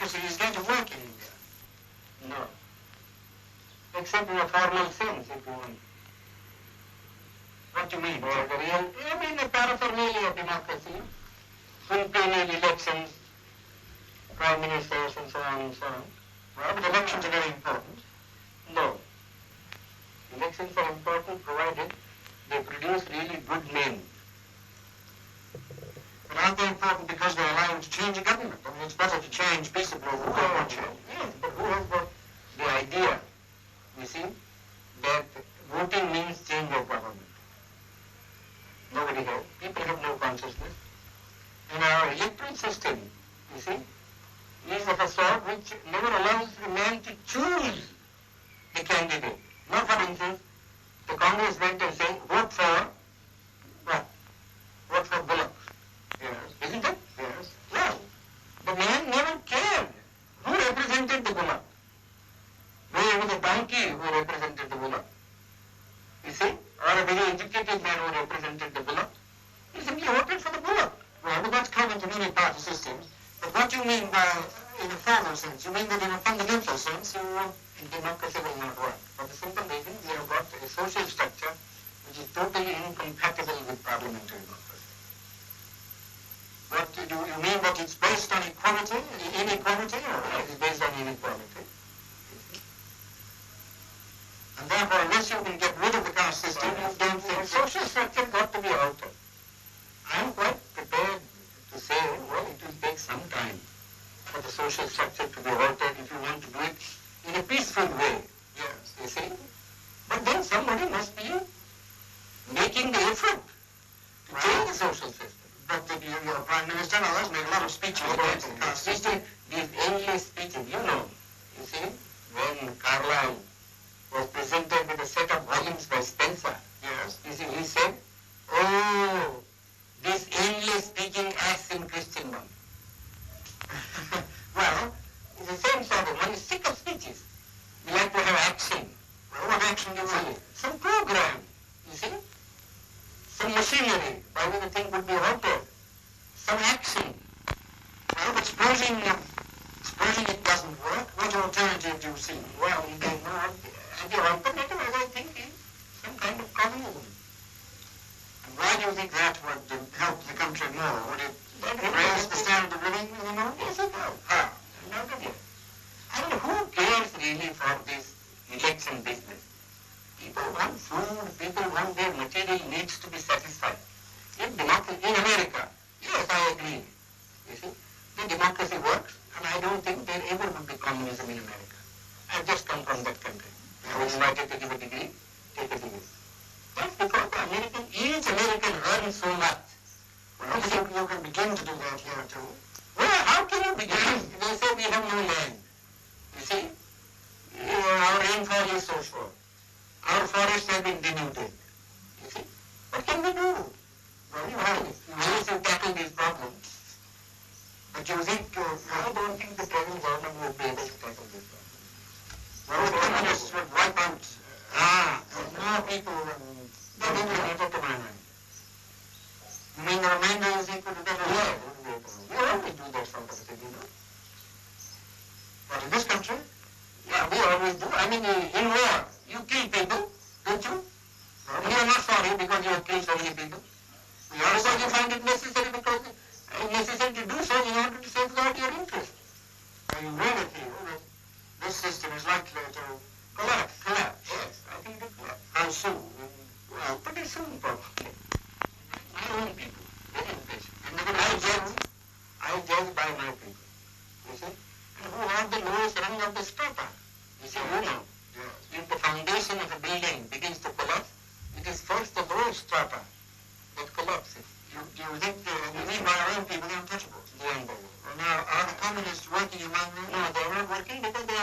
democracy is going to work in India. No. Except in a formal sense, if you want. What do you mean? Or the real, I mean the paraphernalia of democracy, simultaneous elections, prime ministers and so on and so on. Well, but elections are very important. No. Elections are important provided they produce really good men. But aren't they important because they're allowing to change a government? I mean, it's better to change peaceably than not change. Yes, but who has got the idea, you see, that voting means change of government? Nobody has. People have no consciousness. And our electoral system, you see, is of a sort which never allows a man to choose the candidate. Now, for instance, the Congress went and said, vote for what? Vote for Bullock. Yes. Isn't it? Yes. Well, the man never cared who represented the Bullock. Whether it was a donkey who represented the Bullock, you see, or a very educated man who represented the Bullock. He simply voted for the Bullock. Well, but that's common to many party systems. But what do you mean by, in a formal sense? You mean that in a fundamental sense, Democracy will not work. For the simple reason we have got a social structure which is totally incompatible with parliamentary democracy. what do you mean that it's based on equality, inequality, or It is based on inequality. and therefore unless you can get rid of the caste system, you don't The think social structure got to be altered. I am quite prepared to say, well, it will take some time for the social structure to be altered if you want to do it in a peaceful way. yes. You see? But then somebody must be making the effort to change the social system. But your Prime Minister and others make a lot of speeches against the caste system. These endless speeches, you know, you see, when Carlyle was presented with a set of volumes by Spencer, Yes. you see, he said, oh, this endless speaking acts in Christendom. Well, it's the same sort of, one is sick of speeches. We like to have action. Well, what action do you want? Some program, you see, some machinery by which the thing would be altered, some action. Well, but supposing it doesn't work, what alternative do you see? Well, the alternative, as I think, is some kind of communism. And why do you think that would help the country more? Would it raise the standard of living anymore? Yes, it will. How? Not of it. I mean, who cares really for this election business? People want food, people want their material needs to be satisfied. If democracy, in America, yes, I agree. You see, the democracy works, and I don't think there ever would be communism in America. I've just come from that country. I was invited to give a degree, take a degree. That's because each American earns so much. Well, you can begin to do that here too. Well, how can you begin? They say we have no land. You see? Our rainfall is so short. Our forests have been denuded. You see? What can we do? Well, you have it. Unless you tackle these problems. But you think, I don't think the present government will be able to tackle these problems. well, the communists would wipe out more people than That is not to my mind. you mean the remainder you think would be better? Yeah, we always do that sort of thing, you know. But in this country, Yeah, we always do. I mean, in war, you kill people, don't you? And you are not sorry because you have killed so many people. we are Because you find it necessary because it's necessary to do so in order to safeguard your interest. you really feel that this system is likely to Collapse. Yes, I think it collapse. how soon? Well, pretty soon probably. My own people, very impatient. And they're going to I judge by my people, you see. And who are the lowest rung of the strata? You see, you know, if the foundation of a building begins to collapse, it is first the lower strata that collapses. Do you think you mean by our own people, the untouchables? The unbelievable. Well, now, are the communists working among them? No, they are not working because they